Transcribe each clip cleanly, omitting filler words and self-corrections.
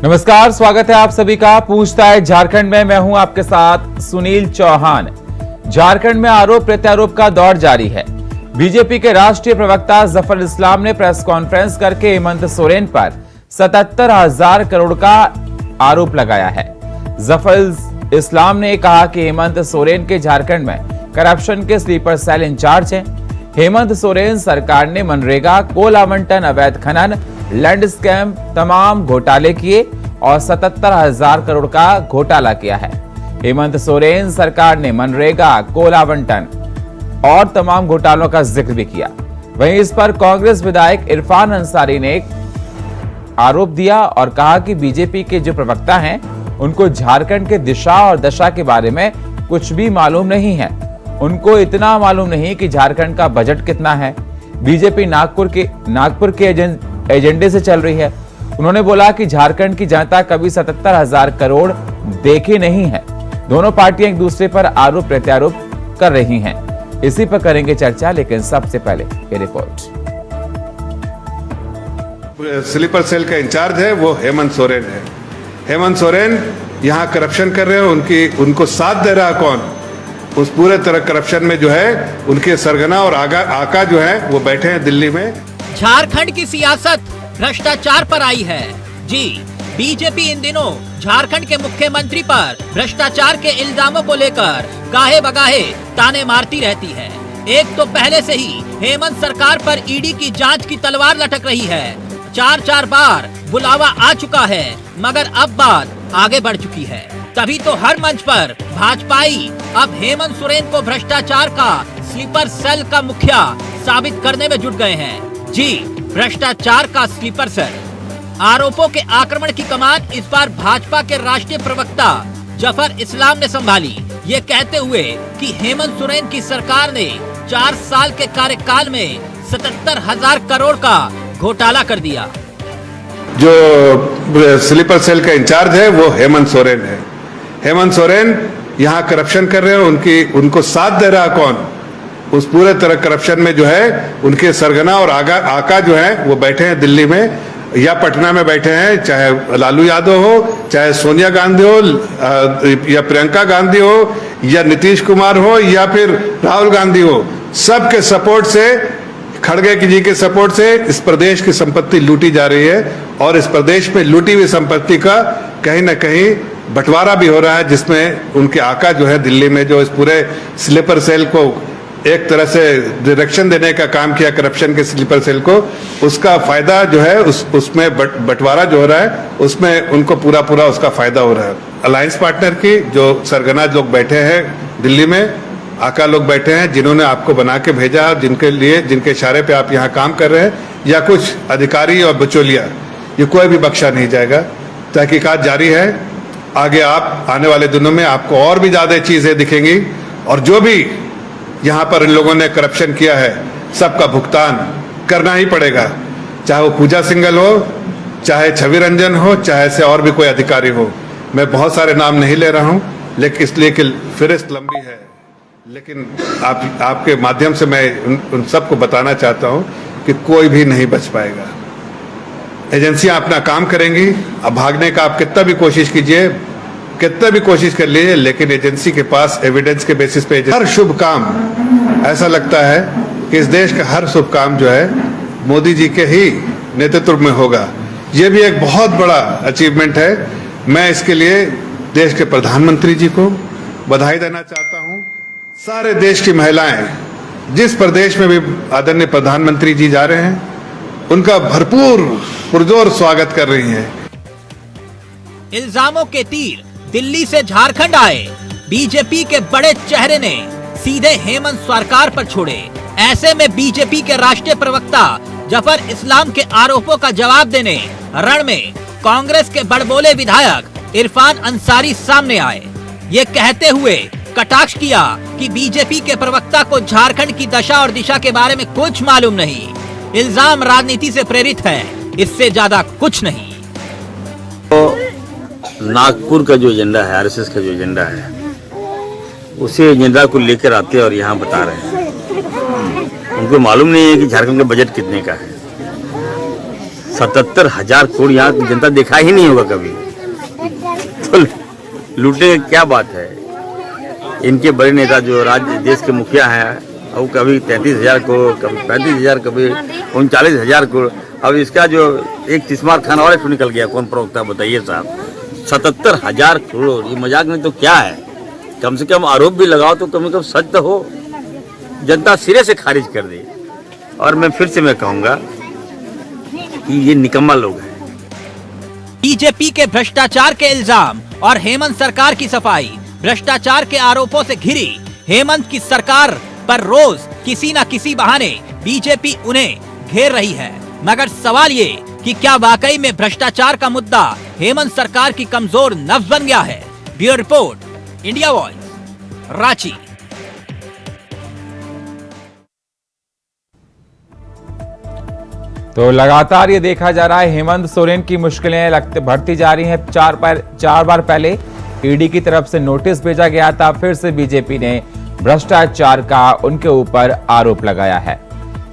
नमस्कार, स्वागत है आप सभी का। पूछता है झारखंड में, मैं हूं आपके साथ सुनील चौहान। झारखंड में आरोप प्रत्यारोप का दौर जारी है। बीजेपी के राष्ट्रीय प्रवक्ता जफर इस्लाम ने प्रेस कॉन्फ्रेंस करके हेमंत सोरेन पर 77,000 करोड़ का आरोप लगाया है। जफर इस्लाम ने कहा कि हेमंत सोरेन के झारखंड में करप्शन के स्लीपर सेल इंचार्ज हैं। हेमंत सोरेन सरकार ने मनरेगा, कोल आवंटन, अवैध खनन, लैंड स्कैम तमाम घोटाले किए और 77,000 करोड़ का घोटाला किया है। हेमंत सोरेन सरकार ने मनरेगा, कोल आवंटन और तमाम घोटालों का जिक्र भी किया। वहीं इस पर कांग्रेस विधायक इरफान अंसारी ने आरोप दिया और कहा कि बीजेपी के जो प्रवक्ता हैं उनको झारखंड के दिशा और दशा के बारे में कुछ भी मालूम नहीं है। उनको इतना मालूम नहीं कि झारखंड का बजट कितना है। बीजेपी नागपुर के एजेंडे से चल रही है। उन्होंने बोला कि झारखंड की जनता कभी 77,000 करोड़ देखी नहीं है। दोनों पार्टियां एक दूसरे पर आरोप प्रत्यारोप कर रही हैं। इसी पर करेंगे चर्चा, लेकिन सबसे पहले ये रिपोर्ट। स्लीपर सेल का इंचार्ज है वो हेमंत सोरेन है। हेमंत सोरेन यहाँ करप्शन कर रहे हैं, उनको साथ दे रहा कौन? उस पूरे तरह करप्शन में जो है उनके सरगना और आका जो है वो बैठे हैं दिल्ली में। झारखंड की सियासत भ्रष्टाचार पर आई है। जी, बीजेपी इन दिनों झारखंड के मुख्यमंत्री पर भ्रष्टाचार के इल्जामों को लेकर गाहे बगाहे ताने मारती रहती है। एक तो पहले से ही हेमंत सरकार पर ईडी की जांच की तलवार लटक रही है। चार बार बुलावा आ चुका है, मगर अब बात आगे बढ़ चुकी है। तभी तो हर मंच पर भाजपाई अब हेमंत सोरेन को भ्रष्टाचार का स्लीपर सेल का मुखिया साबित करने में जुट गए हैं। जी, भ्रष्टाचार का स्लीपर सेल। आरोपों के आक्रमण की कमान इस बार भाजपा के राष्ट्रीय प्रवक्ता जफर इस्लाम ने संभाली, ये कहते हुए कि हेमंत सोरेन की सरकार ने 4 साल के कार्यकाल में 77,000 करोड़ का घोटाला कर दिया। जो स्लीपर सेल का इंचार्ज है वो हेमंत सोरेन है। हेमंत सोरेन यहाँ करप्शन कर रहे हैं, उनको साथ दे रहा कौन? उस पूरे तरह करप्शन में जो है उनके सरगना और आका जो है वो बैठे हैं दिल्ली में या पटना में बैठे हैं। चाहे लालू यादव हो, चाहे सोनिया गांधी हो, या प्रियंका गांधी हो, या नीतीश कुमार हो, या फिर राहुल गांधी हो, सबके सपोर्ट से, खड़गे जी के सपोर्ट से इस प्रदेश की संपत्ति लूटी जा रही है। और इस प्रदेश में लूटी हुई संपत्ति का कहीं न कहीं बंटवारा भी हो रहा है, जिसमें उनके आका जो है दिल्ली में जो इस पूरे स्लीपर सेल को एक तरह से डायरेक्शन देने का काम किया, करप्शन के स्लीपर सेल को, उसका फायदा जो है उसमें बंटवारा जो हो रहा है उसमें उनको पूरा उसका फायदा हो रहा है। अलायंस पार्टनर की जो सरगना लोग बैठे हैं दिल्ली में, आका लोग बैठे हैं, जिन्होंने आपको बना के भेजा, जिनके इशारे पे आप यहाँ काम कर रहे हैं, या कुछ अधिकारी और बिचौलिया, ये कोई भी बख्शा नहीं जाएगा। तहकीकात जारी है। आगे आप आने वाले दिनों में आपको और भी ज्यादा चीजें दिखेंगी, और जो भी यहाँ पर इन लोगों ने करप्शन किया है सबका भुगतान करना ही पड़ेगा। चाहे वो पूजा सिंघल हो, चाहे छवि रंजन हो, चाहे से और भी कोई अधिकारी हो। मैं बहुत सारे नाम नहीं ले रहा हूँ, लेकिन इसलिए कि फिरिस्त लंबी है, लेकिन आपके माध्यम से मैं उन सबको बताना चाहता हूँ कि कोई भी नहीं बच पाएगा। एजेंसियां अपना काम करेंगी। अब भागने का आप कितना भी कोशिश कीजिए, कितना भी कोशिश कर लीजिए, लेकिन एजेंसी के पास एविडेंस के बेसिस पे हर शुभ काम, ऐसा लगता है कि इस देश का हर शुभ काम जो है मोदी जी के ही नेतृत्व में होगा। ये भी एक बहुत बड़ा अचीवमेंट है। मैं इसके लिए देश के प्रधानमंत्री जी को बधाई देना चाहता हूँ। सारे देश की महिलाएं जिस प्रदेश में भी आदरणीय प्रधानमंत्री जी जा रहे हैं, उनका भरपूर पुरजोर स्वागत कर रही हैं। इल्जामों के तीर दिल्ली से झारखंड आए बीजेपी के बड़े चेहरे ने सीधे हेमंत सरकार पर छोड़े। ऐसे में बीजेपी के राष्ट्रीय प्रवक्ता जफर इस्लाम के आरोपों का जवाब देने रण में कांग्रेस के बड़बोले विधायक इरफान अंसारी सामने आए। ये कहते हुए कटाक्ष किया कि बीजेपी के प्रवक्ता को झारखंड की दशा और दिशा के बारे में कुछ मालूम नहीं। इल्जाम राजनीति से प्रेरित है, इससे ज्यादा कुछ नहीं। तो नागपुर का जो एजेंडा है, आरएसएस का जो एजेंडा है, उसी एजेंडा को लेकर आते हैं और यहाँ बता रहे हैं। उनको मालूम नहीं है कि झारखंड का बजट कितने का है। 77,000 करोड़ यहाँ की जनता देखा ही नहीं होगा कभी। तो लूटने की क्या बात है। इनके बड़े नेता जो राज्य देश के मुखिया हैं, अब कभी 33,000 करोड़, कभी 35,000, कभी 39,000 करोड़। अब इसका जो एक तिस्मार खाना और निकल गया, कौन प्रवक्ता बताइए साहब। 77,000 करोड़, ये मजाक नहीं तो क्या है। कम से कम आरोप भी लगाओ तो कम से कम सच तो हो। जनता सिरे से खारिज कर दे। और मैं फिर से कहूँगा कि ये निकम्मा लोग हैं। बीजेपी के भ्रष्टाचार के इल्जाम और हेमंत सरकार की सफाई। भ्रष्टाचार के आरोपों से घिरी हेमंत की सरकार पर रोज किसी न किसी बहाने बीजेपी उन्हें घेर रही है। मगर सवाल ये कि क्या वाकई में भ्रष्टाचार का मुद्दा हेमंत सरकार की कमजोर नब्ज बन गया है। Bureau report, India voice, Ranchi. तो लगातार ये देखा जा रहा है हेमंत सोरेन की मुश्किलें बढ़ती जा रही हैं। चार बार पहले ईडी की तरफ से नोटिस भेजा गया था, फिर से बीजेपी ने भ्रष्टाचार का उनके ऊपर आरोप लगाया है।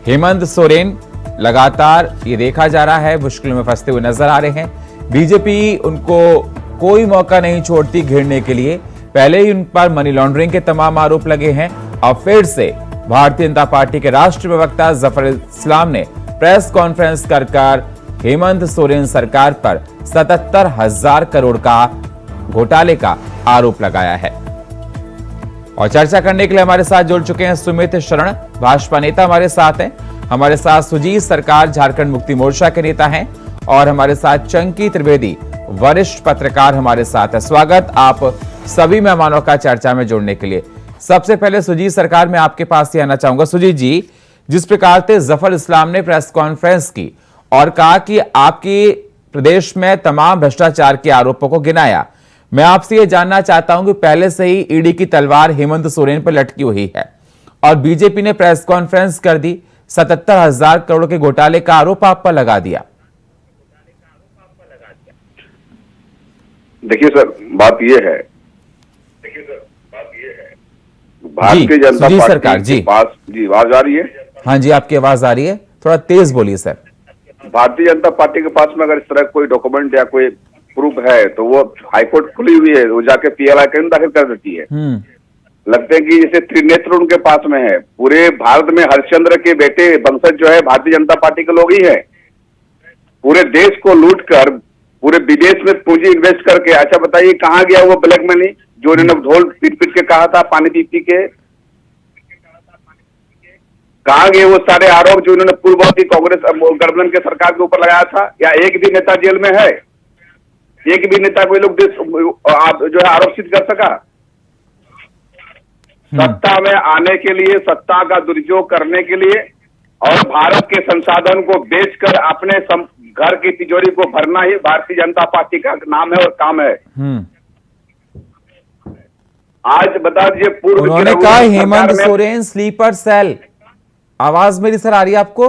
हेमंत सोरेन लगातार ये देखा जा रहा है मुश्किलों में फंसते हुए नजर आ रहे हैं। बीजेपी उनको कोई मौका नहीं छोड़ती घेरने के लिए। पहले ही उन पर मनी लॉन्ड्रिंग के तमाम आरोप लगे हैं। अब फिर से भारतीय जनता पार्टी के राष्ट्रीय प्रवक्ता जफर इस्लाम ने प्रेस कॉन्फ्रेंस कर हेमंत सोरेन सरकार पर 77,000 करोड़ का घोटाले का आरोप लगाया है। और चर्चा करने के लिए हमारे साथ जुड़ चुके हैं सुमित शरण, भाजपा नेता हमारे साथ हैं। हमारे साथ सुजीत सरकार, झारखंड मुक्ति मोर्चा के नेता हैं। और हमारे साथ चंकी त्रिवेदी, वरिष्ठ पत्रकार हमारे साथ है। स्वागत आप सभी मेहमानों का चर्चा में जुड़ने के लिए। सबसे पहले सुजीत सरकार, मैं आपके पास ही आना चाहूंगा। सुजीत जी, जिस प्रकार से जफर इस्लाम ने प्रेस कॉन्फ्रेंस की और कहा कि आपकी प्रदेश में तमाम भ्रष्टाचार के आरोपों को गिनाया, मैं आपसे यह जानना चाहता हूं कि पहले से ही ईडी की तलवार हेमंत सोरेन पर लटकी हुई है और बीजेपी ने प्रेस कॉन्फ्रेंस कर दी, 77,000 करोड़ के घोटाले का आरोप आप पर लगा दिया। देखिए सर, बात यह है, भारतीय जनता पार्टी के पास, जी आवाज आ रही है? हाँ जी, आपकी आवाज आ रही है, थोड़ा तेज बोलिए सर। भारतीय जनता पार्टी के पास में अगर इस तरह कोई डॉक्यूमेंट या कोई प्रूफ है तो वो हाईकोर्ट खुली हुई है, वो जाके पीएलआई केस दाखिल कर देती है। लगते हैं कि जैसे त्रिनेत्र उनके पास में है। पूरे भारत में हरिश्चंद्र के बेटे वंशज जो है भारतीय जनता पार्टी के लोग ही है। पूरे देश को लूट कर पूरे विदेश में पूंजी इन्वेस्ट करके, अच्छा बताइए कहाँ गया वो ब्लैक मनी जो इन्होंने ढोल पीट पीट के कहा था, पानी पी पी के कहाँ गए वो सारे आरोप जो इन्होंने पूर्ववर्ती कांग्रेस गठबंधन के सरकार के ऊपर लगाया था? या एक भी नेता जेल में है? एक भी नेता कोई लोग जो है आरोप सिद्ध कर सका? सत्ता में आने के लिए, सत्ता का दुरुपयोग करने के लिए और भारत के संसाधन को बेचकर अपने घर की तिजोरी को भरना ही भारतीय जनता पार्टी का नाम है और काम है। आज बता दीजिए, पूर्व उन्होंने कहा हेमंत सोरेन स्लीपर सेल। आवाज मेरी सर आ रही है आपको?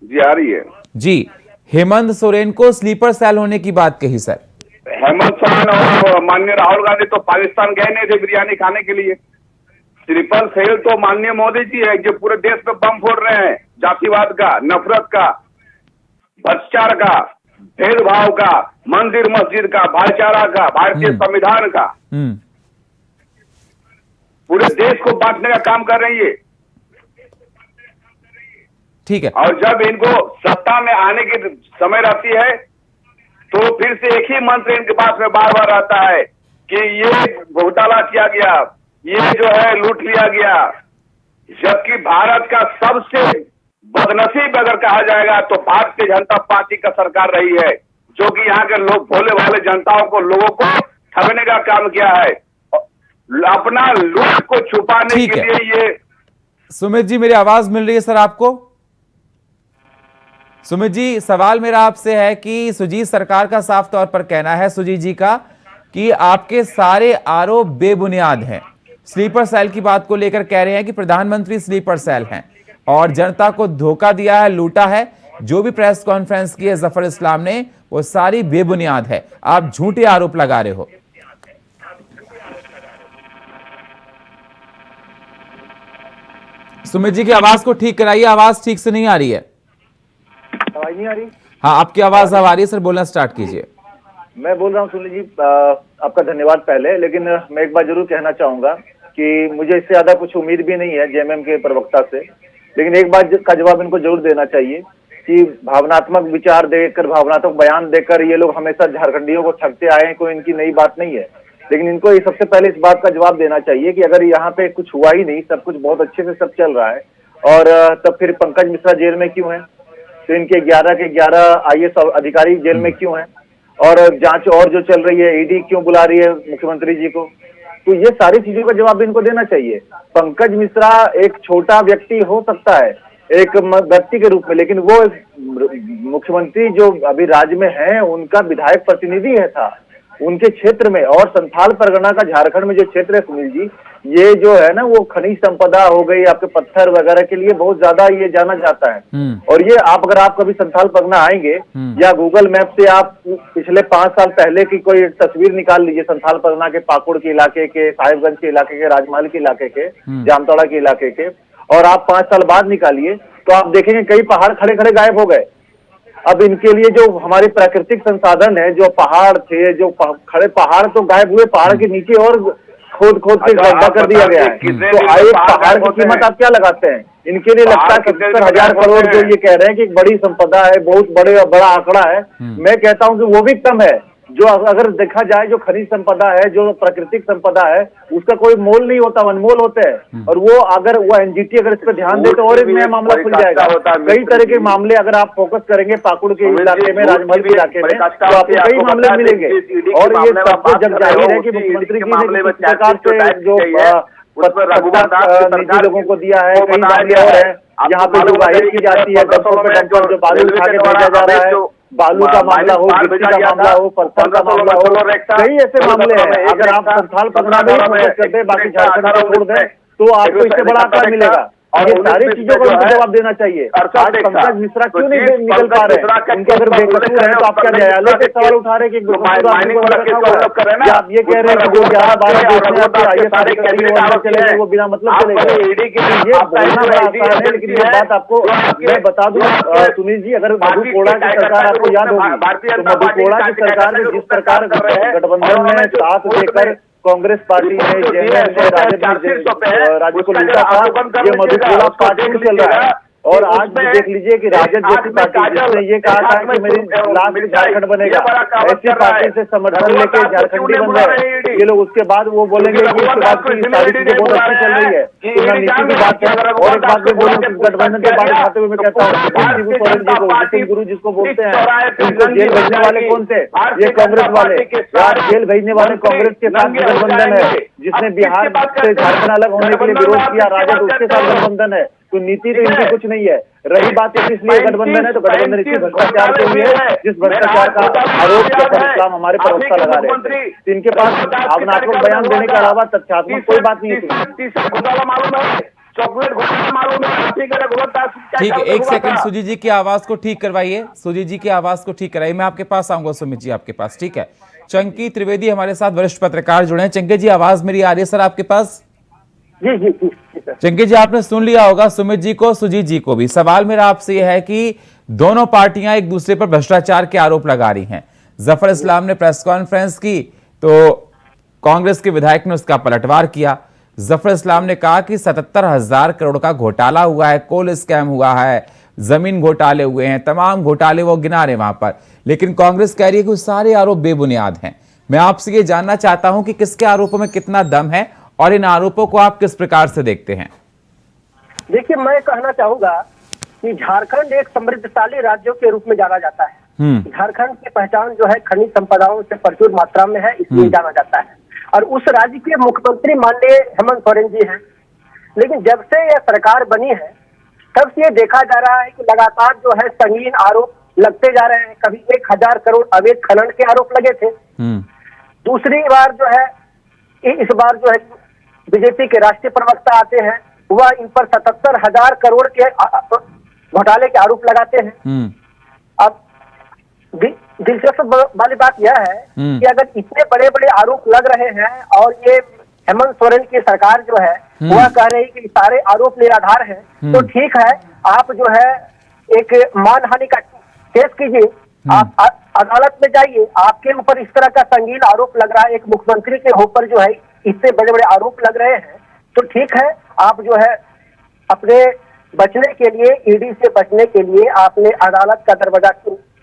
जी आ रही है जी। हेमंत सोरेन को स्लीपर सेल होने की बात कही सर। हेमंत सोरेन और माननीय राहुल गांधी तो पाकिस्तान गए नहीं थे बिरयानी खाने के लिए। स्लीपर सेल तो माननीय मोदी जी है जो पूरे देश में बम फोड़ रहे हैं, जातिवाद का, नफरत का, भ्रष्टाचार का, भेदभाव का, मंदिर मस्जिद का, भाईचारा का, भारतीय संविधान का, पूरे देश को बांटने का काम कर रही है। ठीक है। और जब इनको सत्ता में आने की समय रहती है तो फिर से एक ही मंत्र इनके पास में बार बार आता है कि ये घोटाला किया गया, ये जो है लूट लिया गया। जबकि भारत का सबसे बदनसीब अगर कहा जाएगा तो भारतीय जनता पार्टी का सरकार रही है, जो कि यहाँ के लोग भोले भाले जनताओं को, लोगों को ठगने का काम किया है, अपना लूट को छुपाने के लिए। ये सुमित जी, मेरी आवाज मिल रही है सर आपको? सुमित जी, सवाल मेरा आपसे है कि सुजीत सरकार का साफ तौर पर कहना है, सुजीत जी का, कि आपके सारे आरोप बेबुनियाद हैं। स्लीपर सेल की बात को लेकर कह रहे हैं कि प्रधानमंत्री स्लीपर सेल हैं और जनता को धोखा दिया है, लूटा है। जो भी प्रेस कॉन्फ्रेंस की है जफर इस्लाम ने, वो सारी बेबुनियाद है। आप झूठे आरोप लगा रहे हो। सुमित जी की आवाज को ठीक कराइए, आवाज ठीक से नहीं आ रही है। आवाज नहीं आ रही? हाँ, आपकी आवाज आ रही है सर, बोलना स्टार्ट कीजिए। मैं बोल रहा हूँ सुनील जी, आपका धन्यवाद पहले, लेकिन मैं एक बात जरूर कहना चाहूंगा कि मुझे इससे ज्यादा कुछ उम्मीद भी नहीं है जेएमएम के प्रवक्ता से, लेकिन एक बात का जवाब इनको जरूर देना चाहिए कि भावनात्मक विचार देकर, भावनात्मक बयान देकर ये लोग हमेशा झारखंडियों को ठगते आए हैं, कोई इनकी नई बात नहीं है। लेकिन इनको ये सबसे पहले इस बात का जवाब देना चाहिए कि अगर यहाँ पे कुछ हुआ ही नहीं, सब कुछ बहुत अच्छे से सब चल रहा है, और तब फिर पंकज मिश्रा जेल में क्यों है, तो इनके 11 के 11 आईएएस अधिकारी जेल में क्यों हैं, और जांच और जो चल रही है, ईडी क्यों बुला रही है मुख्यमंत्री जी को, तो ये सारी चीजों का जवाब इनको देना चाहिए। पंकज मिश्रा एक छोटा व्यक्ति हो सकता है एक व्यक्ति के रूप में, लेकिन वो मुख्यमंत्री जो अभी राज्य में है उनका विधायक प्रतिनिधि है था उनके क्षेत्र में, और संथाल परगना का झारखंड में जो क्षेत्र है सुनील जी, ये जो है ना वो खनिज संपदा हो गई, आपके पत्थर वगैरह के लिए बहुत ज्यादा ये जाना जाता है। और ये अगर आप कभी संथाल परगना आएंगे या गूगल मैप से आप पिछले 5 साल पहले की कोई तस्वीर निकाल लीजिए संथाल परगना के, पाकुड़ के इलाके के, साहिबगंज के इलाके के, राजमहल के इलाके के, जामताड़ा के इलाके के, और आप 5 साल बाद निकालिए तो आप देखेंगे कई पहाड़ खड़े खड़े गायब हो गए। अब इनके लिए जो हमारे प्राकृतिक संसाधन है, जो पहाड़ थे, जो खड़े पहाड़ तो गायब हुए, पहाड़ के नीचे और खोद के गड्ढा कर दिया गया है। तो एक पहाड़ की कीमत आप क्या लगाते हैं? इनके लिए लगता है 70,000 करोड़ जो ये कह रहे हैं कि बड़ी संपदा है, बहुत बड़ा आंकड़ा है। मैं कहता हूं कि वो भी कम है। जो अगर देखा जाए जो खनिज संपदा है, जो प्राकृतिक संपदा है, उसका कोई मोल नहीं होता, अनमोल होते हैं। और वो अगर वो एनजीटी अगर इस पर ध्यान दे तो और एक नया मामला खुल जाएगा। कई तरह के मामले अगर आप फोकस करेंगे पाकुड़ के इलाके में, राजमहल के इलाके में, तो आपको कई मामले मिलेंगे। और ये सबको जग जाहिर है कि मुख्यमंत्री जी ने किस प्रकार से जो निजी लोगों को दिया है, कई मामले और है यहाँ पे जो बाहर की जाती है, जो बालू उठा के भेजा जा रहा है, बालू का मामला हो, गिट्टी का मामला हो, पत्थर का मामला हो, कई ऐसे मामले हैं। अगर आप संथाल परगना में फोकस करते हैं, बाकी झारखंड को छोड़ दें, तो आपको इससे बड़ा आंकड़ा मिलेगा। ये सारी चीजों का उनको जवाब देना चाहिए। आज पंकज मिश्रा क्यों नहीं निकल पा रहे हैं? उनके अगर बेकसूर है तो आप क्या न्यायालय के सवाल उठा रहे हैं कि आप ये कह रहे हैं कि जो 11-12 वो बिना मतलब चले गए? ये बोलना बड़ा आसान है, लेकिन ये बात आपको मैं बता दूं सुनील जी, अगर मधु कोड़ा की सरकार आपको याद होगी तो मधु कोड़ा की सरकार ने जिस प्रकार गठबंधन में साथ देकर कांग्रेस पार्टी ने जेएमएम ने राज्य को लूटा था, ये मधु कोड़ा पार्टी में चल रहा है। और आज भी देख लीजिए कि राजद जैसी पार्टी जिसने ये कहा था कि मेरी लास्ट झारखंड बनेगा, ऐसी पार्टी से समर्थन लेके झारखंडी बन रहे ये लोग, उसके बाद वो बोलेंगे कि इसके बाद की सारी चीजें बहुत अच्छी चल रही है। तो मैं नीति की बात है। और एक बात मैं बोलूँ, गठबंधन के बात उठाते हुए मैं कहता हूँ शिबू सोरेन जी को, जितिन गुरु जिसको बोलते हैं, उनको जेल भेजने वाले कौन थे? ये कांग्रेस वाले। आज जेल भेजने वाले कांग्रेस के साथ गठबंधन है, जिसने बिहार से झारखंड अलग होने के लिए विरोध किया, राजद उसके साथ गठबंधन है। तो नीति तो इनकी कुछ नहीं है। रही बात इसलिए गठबंधन है, तो गठबंधन इसी भ्रष्टाचार के लिए है, जिस भ्रष्टाचार का आरोप जफर इस्लाम हमारे प्रवक्ता लगा रहे हैं। तो इनके पास भावनात्मक बयान देने के अलावा तथ्यात्मक कोई बात नहीं है। ठीक है, एक सेकंड सुजीत जी की आवाज को ठीक करवाइए, सुजीत जी की आवाज को ठीक कराइए। मैं आपके पास आऊंगा सुमित जी, आपके पास। ठीक है, चंकी त्रिवेदी हमारे साथ वरिष्ठ पत्रकार जुड़े हैं। चंकी जी, आवाज मेरी आ रही है सर आपके पास? जी। चंकी जी, आपने सुन लिया होगा सुमित जी को, सुजीत जी को भी। सवाल मेरा आपसे यह है कि दोनों पार्टियां एक दूसरे पर भ्रष्टाचार के आरोप लगा रही हैं। जफर इस्लाम ने प्रेस कॉन्फ्रेंस की तो कांग्रेस के विधायक ने उसका पलटवार किया। जफर इस्लाम ने कहा कि 77,000 करोड़ का घोटाला हुआ है, कोल स्कैम हुआ है, जमीन घोटाले हुए हैं, तमाम घोटाले वो गिना रहे वहां पर। लेकिन कांग्रेस कह रही है कि सारे आरोप बेबुनियाद हैं। मैं आपसे ये जानना चाहता हूं कि किसके आरोपों में कितना दम है और इन आरोपों को आप किस प्रकार से देखते हैं? देखिए, मैं कहना चाहूंगा कि झारखंड एक समृद्धशाली राज्यों के रूप में जाना जाता है। झारखंड की पहचान जो है खनिज संपदाओं से प्रचुर मात्रा में है, इसलिए जाना जाता है। और उस राज्य के मुख्यमंत्री माननीय हेमंत सोरेन जी हैं। लेकिन जब से यह सरकार बनी है तब से ये देखा जा रहा है कि लगातार जो है संगीन आरोप लगते जा रहे हैं। कभी 1,000 करोड़ अवैध खनन के आरोप लगे थे। दूसरी बार जो है इस बार जो है बीजेपी के राष्ट्रीय प्रवक्ता आते हैं, वह इन पर 77,000 करोड़ के घोटाले के आरोप लगाते हैं। अब दिलचस्प वाली बात यह है कि अगर इतने बड़े बड़े आरोप लग रहे हैं और ये हेमंत सोरेन की सरकार जो है वह कह रही है कि सारे आरोप निराधार हैं, तो ठीक है, आप जो है एक मानहानि का केस कीजिए, आप अदालत में जाइए, आपके ऊपर इस तरह का संगीन आरोप लग रहा है, एक मुख्यमंत्री के ऊपर जो है इतने बड़े बड़े आरोप लग रहे हैं, तो ठीक है, आप जो है अपने बचने के लिए, ईडी से बचने के लिए आपने अदालत का दरवाजा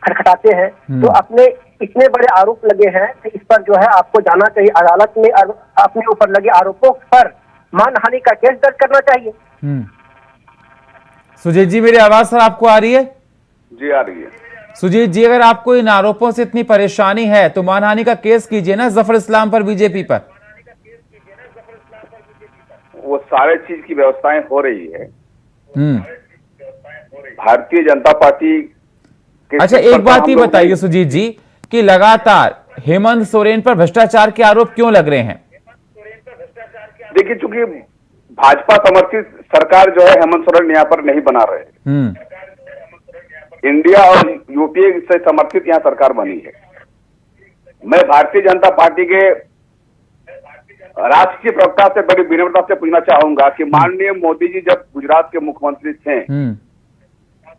खटखटाते हैं, तो अपने इतने बड़े आरोप लगे हैं तो इस पर जो है आपको जाना चाहिए अदालत में, अपने ऊपर लगे आरोपों पर मानहानि का केस दर्ज करना चाहिए। सुजीत जी, मेरी आवाज सर आपको आ रही है? जी आ रही है। सुजीत जी, अगर आपको इन आरोपों से इतनी परेशानी है तो मानहानि का केस कीजिए ना जफर इस्लाम पर, बीजेपी पर। वो सारे चीज की व्यवस्थाएं हो रही है। भारतीय जनता पार्टी के अच्छा, एक बात ही बताइए सुजीत जी कि लगातार हेमंत सोरेन पर भ्रष्टाचार के आरोप क्यों लग रहे हैं? देखिए, चूंकि भाजपा समर्थित सरकार जो है हेमंत सोरेन यहाँ पर नहीं बना रहे, इंडिया और यूपीए से समर्थित यहाँ सरकार बनी है। मैं भारतीय जनता पार्टी के राष्ट्रीय प्रवक्ता से बड़ी विनम्रता से पूछना चाहूंगा कि माननीय मोदी जी जब गुजरात के मुख्यमंत्री थे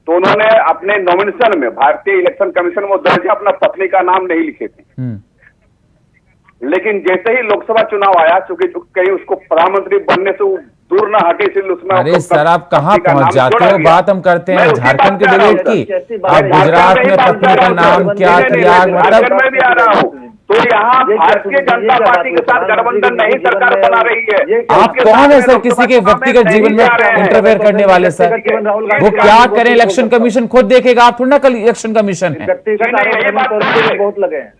तो उन्होंने अपने नॉमिनेशन में भारतीय इलेक्शन कमीशन में दर्ज अपना पत्नी का नाम नहीं लिखे थे, लेकिन जैसे ही लोकसभा चुनाव आया, चूंकि कहीं उसको प्रधानमंत्री बनने से दूर ना हटे, इसलिए उसमें अरे सर, आप कहाँ पहुंच जाते हो? बात हम करते हैं झारखंड के डिबेट की। आप गुजरात में पत्नी का नाम क्या, त्याग, मतलब मैं भी आ रहा हूँ, तो यहाँ भारतीय जनता पार्टी के साथ गठबंधन नहीं सरकार बना रही है। आप कौन है सर किसी के व्यक्तिगत जीवन में इंटरफेयर करने वाले? सर वो क्या करें, इलेक्शन कमीशन खुद देखेगा, आप थोड़ा ना कल इलेक्शन कमीशन है। बहुत लगे हैं।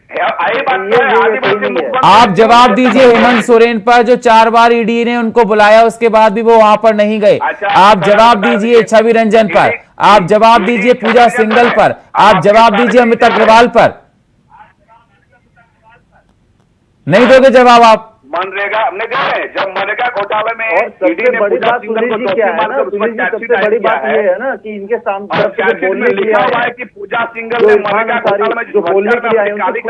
आप जवाब दीजिए हेमंत सोरेन पर, जो 4 बार ईडी ने उनको बुलाया उसके बाद भी वो वहां पर नहीं गए। आप जवाब दीजिए छवि रंजन पर, आप जवाब दीजिए पूजा सिंघल पर, आप जवाब दीजिए अमित अग्रवाल पर। नहीं दोगे जवाब आप? मनरेगा हमने दे रहे हैं, जब मनरेगा घोटाले में और सबसे बड़ी बात सुनील जी क्या है ना, सुनील जी सबसे बड़ी बात ये है ना कि इनके सामने बोलने के लिए हुआ है कि पूजा सिंघल ने मनरेगा घोटाले में जो बोलने के लिए आए उनकी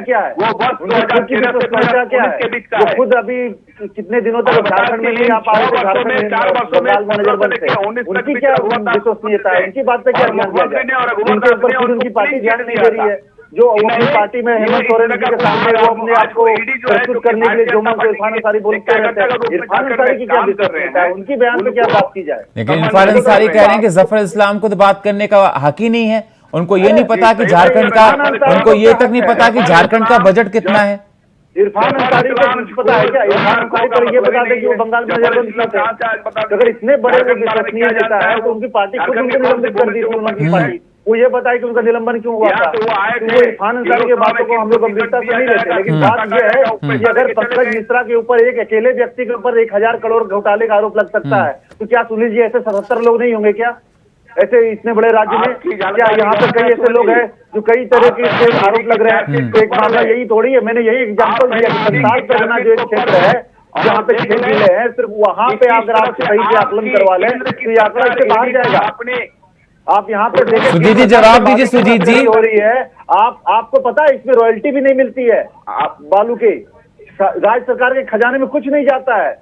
क्या है, वो बस 2013 क्या है, वो खुद अभी कितने दिनों तक झारखंड में नहीं आ पा रहे थे, झारखंड में 4 वर्षों में नजर बंद थे, उनकी क्या विश्वसनीयता है, उनकी बात पे क्या ध्यान दिया जाए? उनके ऊपर खुद उनकी पार्टी ध्यान नहीं दे रही है। जो अपनी पार्टी में हेमंत सोरेन जी के सामने वो अपने आप को प्रस्तुत करने के लिए जो मन को इरफान अंसारी बोलते रहते हैं, इरफान अंसारी की क्या विश्वसनीयता है? उनकी बयान पे क्या बात की जाए? लेकिन इरफान अंसारी कह रहे हैं कि जफर इस्लाम को तो बात करने का हक ही नहीं है, उनको ये नहीं पता कि झारखंड का, उनको ये तक नहीं पता कि झारखंड का बजट कितना है। इरफान अंसारी को कुछ पता है क्या? इरफान अंसारी को ये बता दें कि वो बंगाल में नजरबंद करते हैं। अगर इतने बड़े वो विश्वसनीय नेता है तो उनकी पार्टी खुद उनको निलंबित कर दी थी, उनकी पार्टी वो ये बताए कि उनका निलंबन क्यों हुआ था। तो वो इरफान अंसारी की बातों को हम लोग गंभीरता से नहीं लेते, लेकिन बात यह है कि अगर पंकज मिश्रा के ऊपर एक अकेले व्यक्ति के ऊपर 1000 करोड़ घोटाले का आरोप लग सकता है, तो क्या सुनील जी ऐसे 77 लोग नहीं होंगे क्या? ऐसे इतने बड़े राज्य में क्या यहाँ पे कई ऐसे लोग हैं जो कई तरह के आरोप लग रहे हैं? तो एक मामला यही थोड़ी है, मैंने यही एग्जाम्पल दिया कि संसार करना जो एक क्षेत्र है जहाँ पे 6 जिले हैं, सिर्फ वहां पे अगर आप सही से आकलन करवा लें तो ये आंकड़ा इससे बाहर जाएगा। आप यहाँ पे देखें, सुजीत जी जवाब दीजिए। सुजीत जी हो रही है, आपको पता है इसमें रॉयल्टी भी नहीं मिलती है, आप बालू के राज्य सरकार के खजाने में कुछ नहीं जाता है,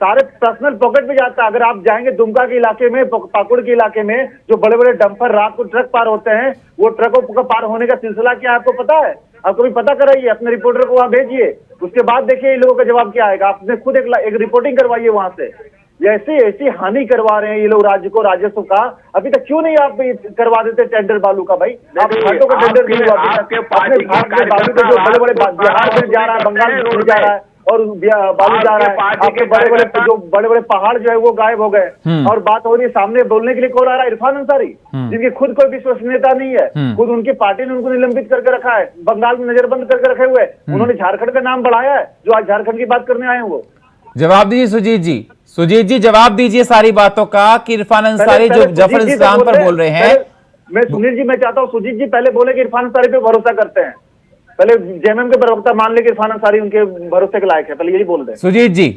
सारे पर्सनल पॉकेट में जाता है। अगर आप जाएंगे दुमका के इलाके में, पाकुड़ के इलाके में, जो बड़े बड़े डंपर रात को ट्रक पार होते हैं, वो ट्रकों का पार होने का सिलसिला क्या आपको पता है? आप कभी पता कराइए, अपने रिपोर्टर को वहां भेजिए, उसके बाद देखिए इन लोगों का जवाब क्या आएगा। आपने खुद एक रिपोर्टिंग करवाइए वहां से। ऐसी हानि करवा रहे हैं ये लोग राज्य को, राजस्व का। अभी तक क्यों नहीं आप करवा देते टेंडर बालू का? भाई आप घाटों का टेंडर नहीं हुआ अपने घाट में बालू के जो बड़े बड़े बिहार में जा रहा है, बंगाल में जा रहा है और बालू जा रहा है, आपके बड़े बड़े जो बड़े बड़े पहाड़ जो है वो गायब हो गए। और बात हो रही है सामने बोलने के लिए कौन आ रहा है? इरफान अंसारी, जिनकी खुद कोई विश्वसनीयता नहीं है, खुद उनकी पार्टी ने उनको निलंबित करके रखा है, बंगाल में नजरबंद करके रखे हुए, उन्होंने झारखंड का नाम बढ़ाया है, जो आज झारखंड की बात करने आए हैं वो। जवाब दीजिए सुजीत जी। सुजीत जी जवाब दीजिए सारी बातों का कि इरफान अंसारी जो जफर इस्लाम पर बोल रहे हैं। मैं सुनील जी मैं चाहता हूँ सुजीत जी पहले बोले कि इरफान अंसारी पे भरोसा करते हैं, पहले जेएमएम के प्रवक्ता मान ले कि इरफान अंसारी उनके भरोसे के लायक है, पहले यही बोल दें। सुजीत जी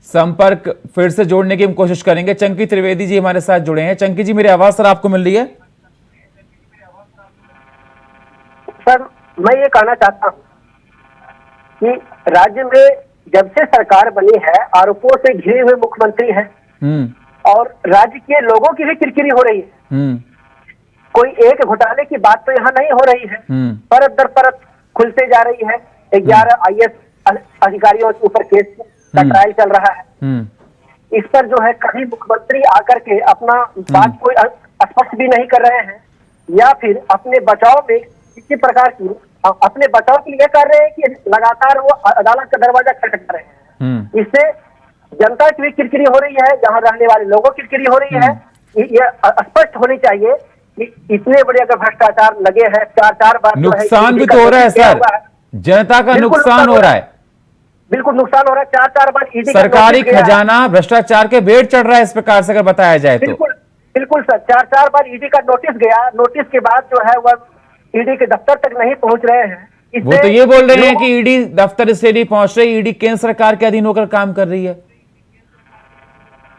संपर्क फिर से जोड़ने की हम कोशिश करेंगे। चंकी त्रिवेदी जी हमारे साथ जुड़े हैं। चंकी जी मेरी आवाज सर आपको मिल रही है? सर मैं ये कहना चाहता हूँ कि राज्य में जब से सरकार बनी है आरोपों से घिरे हुए मुख्यमंत्री है और राज्य के लोगों की भी किरकिरी हो रही है। कोई एक घोटाले की बात तो यहाँ नहीं हो रही है, परत दर परत खुलते जा रही है। 11 IAS अधिकारियों के ऊपर केस का ट्रायल चल रहा है। इस पर जो है कभी मुख्यमंत्री आकर के अपना बात कोई स्पष्ट भी नहीं कर रहे हैं या फिर अपने बचाव में किसी प्रकार की अपने बचाव के लिए कर रहे हैं कि लगातार वो अदालत का दरवाजा खटखटा रहे हैं। इससे जनता की भी किरकिरी हो रही है, जहां रहने वाले लोगों की किरकिरी हो रही है। ये स्पष्ट होनी चाहिए कि इतने बड़े अगर भ्रष्टाचार लगे हैं 4 बार नुकसान भी तो हो रहा है सर, जनता का नुकसान हो रहा है, बिल्कुल नुकसान हो रहा है। 4 बार ईडी सरकारी खजाना भ्रष्टाचार के भेंट चढ़ रहा है इस प्रकार से अगर बताया जाए तो। बिल्कुल सर, 4 बार ईडी का नोटिस गया, नोटिस के बाद जो है वह ईडी के दफ्तर तक नहीं पहुंच रहे हैं। वो तो ये बोल रहे हैं कि ईडी दफ्तर से नहीं पहुंच रही, ईडी केंद्र सरकार के अधीन होकर काम कर रही है।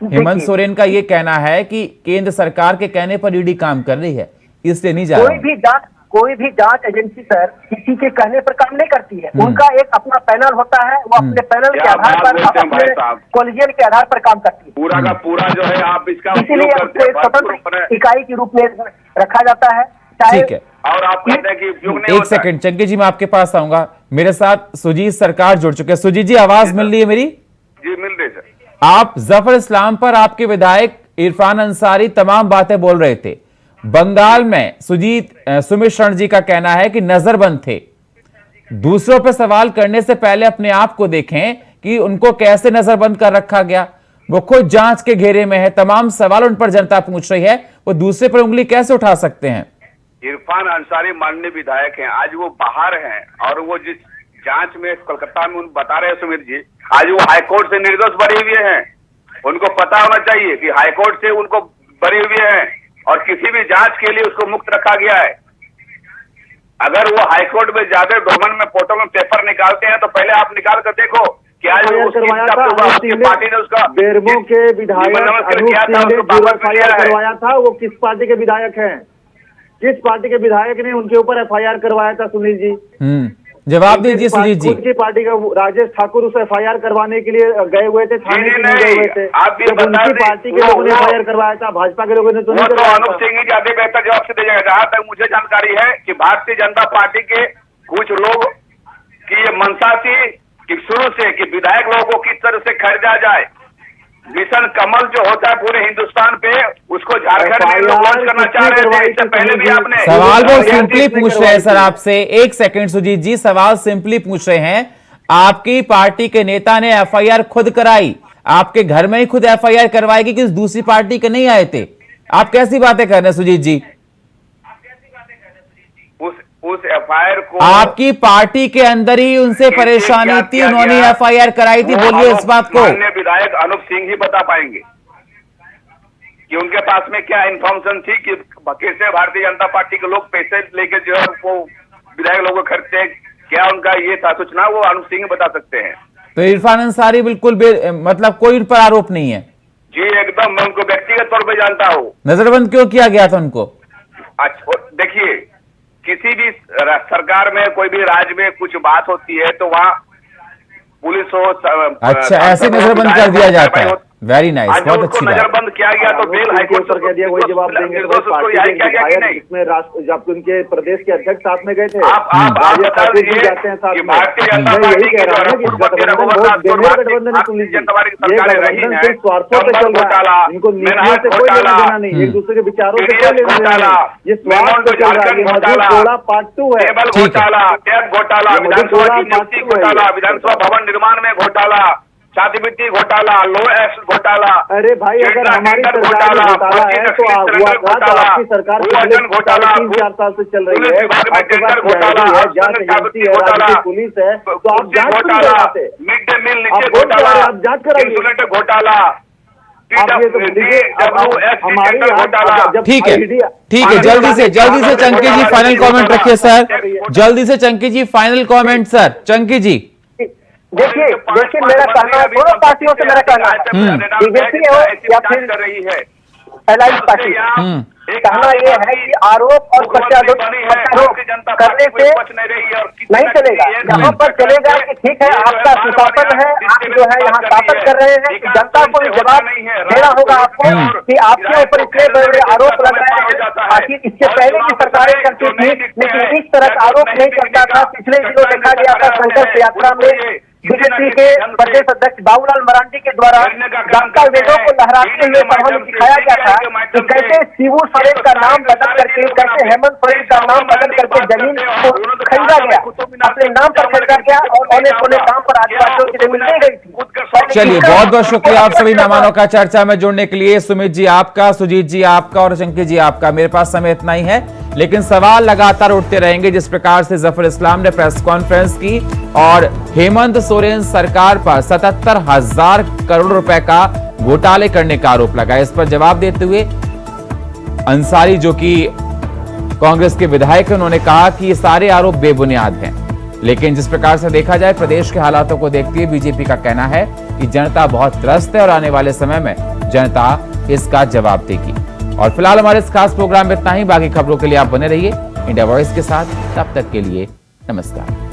हेमंत सोरेन का ये कहना है कि केंद्र सरकार के कहने पर ईडी काम कर रही है, इसलिए नहीं जा रहा। कोई भी जांच एजेंसी सर किसी के कहने पर काम नहीं करती है। उनका एक अपना पैनल होता है, वो अपने पैनल के आधार पर अपने कॉलेजियन के आधार पर काम करती है। पूरा का पूरा जो है आप इसका इसीलिए उसको एक स्वतंत्र इकाई के रूप में रखा जाता है। ठीक है, और आप कहते हैं कि उपयोग नहीं एक सेकंड चंकी जी मैं आपके पास आऊंगा, मेरे साथ सुजीत सरकार जुड़ चुके हैं। सुजीत जी आवाज मिल रही है मेरी? जी मिल रही सर। आप जफर इस्लाम पर आपके विधायक इरफान अंसारी तमाम बातें बोल रहे थे। बंगाल में सुमित शरण जी का कहना है कि नजरबंद थे। दूसरों पर सवाल करने से पहले अपने आप को देखें कि उनको कैसे नजरबंद कर रखा गया। वो खुद जांच के घेरे में है, तमाम सवाल उन पर जनता पूछ रही है, वो दूसरे पर उंगली कैसे उठा सकते हैं? इरफान अंसारी माननीय विधायक हैं, आज वो बाहर हैं और वो जिस जांच में कोलकाता में बता रहे हैं सुमित जी, आज वो हाईकोर्ट से निर्दोष बरी हुए हैं। उनको पता होना चाहिए कि हाईकोर्ट से उनको बरी हुए हैं और किसी भी जांच के लिए उसको मुक्त रखा गया है। अगर वो हाईकोर्ट में जाकर गवर्नमेंट में पोर्टल में पेपर निकालते हैं तो पहले आप निकाल कर देखो कि आज पार्टी ने उसका बेरमो के विधायक करवाया था। वो किस पार्टी के विधायक हैं? किस पार्टी के विधायक ने उनके ऊपर FIR करवाया था सुनील जी? जवाब दीजिए सुजीत जी। उनकी पार्टी का राजेश ठाकुर उसे FIR करवाने के लिए गए हुए थे, थाने के लिए गए हुए थे। जब उनकी पार्टी के लोगों ने FIR करवाया था, भाजपा के लोगों ने तो नहीं करवाया। अनूप सिंह ही ज्यादा बेहतर जवाब से देगा। जहां तक मुझे जानकारी है कि भारतीय जनता पार्टी के कुछ लोग की ये मंशा थी कि शुरू से कि विधायक लोगों को किस तरह से खरीदा जाए। मिशन कमल जो होता है पूरे हिंदुस्तान पे, उसको झारखंड में लोग लॉन्च करना चाह रहे थे। इससे पहले भी आपने सवाल वो सिंपली पूछ रहे हैं सर आपसे। एक सेकंड सुजीत जी, सवाल सिंपली पूछ रहे हैं। आपकी पार्टी के नेता ने FIR खुद कराई, आपके घर में ही खुद FIR करवाएगी कि दूसरी पार्टी के नहीं आए थे? आप कैसी बातें कर रहे हैं सुजीत जी? उस FIR को आपकी पार्टी के अंदर ही उनसे परेशानी थी, उन्होंने FIR कराई थी। बोलिए इस बात को। माननीय विधायक अनूप सिंह ही बता पाएंगे कि उनके पास में क्या इन्फॉर्मेशन थी कि कैसे भारतीय जनता पार्टी के लोग पैसे लेके जो है वो विधायक लोगों को खरीदते हैं। क्या उनका ये था सूचना, वो अनूप सिंह बता सकते हैं। तो इरफान अंसारी बिल्कुल मतलब कोई उन पर आरोप नहीं है? जी एकदम, मैं उनको व्यक्तिगत तौर पर जानता हूँ। नजरबंद क्यों किया गया था उनको? अच्छा देखिए, किसी भी सरकार में कोई भी राज्य में कुछ बात होती है तो वहाँ पुलिस हो। अच्छा, ऐसे नजरबंद कर दिया जाता है। वेरी नाइस, बहुत अच्छी बात। नजरबंद किया गया तो बेल हाईकोर्ट पर कह दिया, वही जवाब देंगे। इसमें जब उनके प्रदेश के अध्यक्ष साथ में गए थे, आप बता दीजिए कि भारतीय जनता पार्टी के स्वार्थों पे चल रहा है, इनको नीतियों से कोई लेना नहीं, एक दूसरे के विचारों से कोई लेना नहीं। ये स्वार्थ पे चल रहा है। घोटाला पार्ट 2 है। घोटाला, टैक्स घोटाला, विधानसभा की नियुक्ति घोटाला, विधानसभा भवन निर्माण में घोटाला, छात्रवृत्ति घोटाला, लो एक्स घोटाला। अरे भाई, अगर हमारी सरकार में घोटाला है तो आपकी सरकार घोटाला 3-4 साल से चल रही है। आपके पास घोटाला है, जांच एजेंसी है, राज्य की पुलिस है, तो आप जांच क्यों कराते? मिड डे मील नीचे घोटाला, आप जांच कराइए। घोटाला, ठीक है, जल्दी से चंकी जी फाइनल कमेंट रखिए सर। जल्दी से चंकी जी फाइनल कमेंट सर। चंकी जी देखिए मेरा कहना है, दोनों पार्टियों से मेरा कहना है, बीजेपी हो या फिर अलायंस पार्टी, कहना ये है कि आरोप और प्रत्यारोप करने से नहीं चलेगा। यहाँ पर चलेगा कि ठीक है, आपका सुशासन है, आप जो है यहाँ शासन कर रहे हैं, तो जनता को भी जवाब देना होगा आपको कि आपके ऊपर इतने बड़े आरोप लग रहे हैं। आखिर इससे पहले की सरकारें करती थी, लेकिन इस तरह का आरोप नहीं करता था। पिछले दिनों देखा गया था संघर्ष यात्रा में बीजेपी के प्रदेश अध्यक्ष बाबूलाल मरांडी के द्वारा जनता वेदों को लहराते हुए सभा में दिखाया गया था कि कैसे शिबू सोरेन का नाम बदल करके, कैसे हेमंत सोरेन का नाम बदल करके जमीन को खरीदा गया, अपने नाम पर खरीदा गया और औने पौने काम पर आदिवासियों की जमीन नहीं गई थी। चलिए, बहुत बहुत शुक्रिया आप सभी मेहमानों का चर्चा में जुड़ने के लिए। सुमित जी आपका, सुजीत जी आपका और शंकर जी आपका। मेरे पास समय इतना ही है, लेकिन सवाल लगातार उठते रहेंगे। जिस प्रकार से जफर इस्लाम ने प्रेस कॉन्फ्रेंस की और हेमंत सोरेन सरकार पर 77,000 करोड़ रुपए का घोटाले करने का आरोप लगाया, इस पर जवाब देते हुए अंसारी जो कि कांग्रेस के विधायक हैं, उन्होंने कहा कि ये सारे आरोप बेबुनियाद हैं। लेकिन जिस प्रकार से देखा जाए प्रदेश के हालातों को देखते हुए बीजेपी का कहना है कि जनता बहुत त्रस्त है और आने वाले समय में जनता इसका जवाब देगी। और फिलहाल हमारे इस खास प्रोग्राम में इतना ही। बाकी खबरों के लिए आप बने रहिए इंडिया वॉइस के साथ। तब तक के लिए नमस्कार।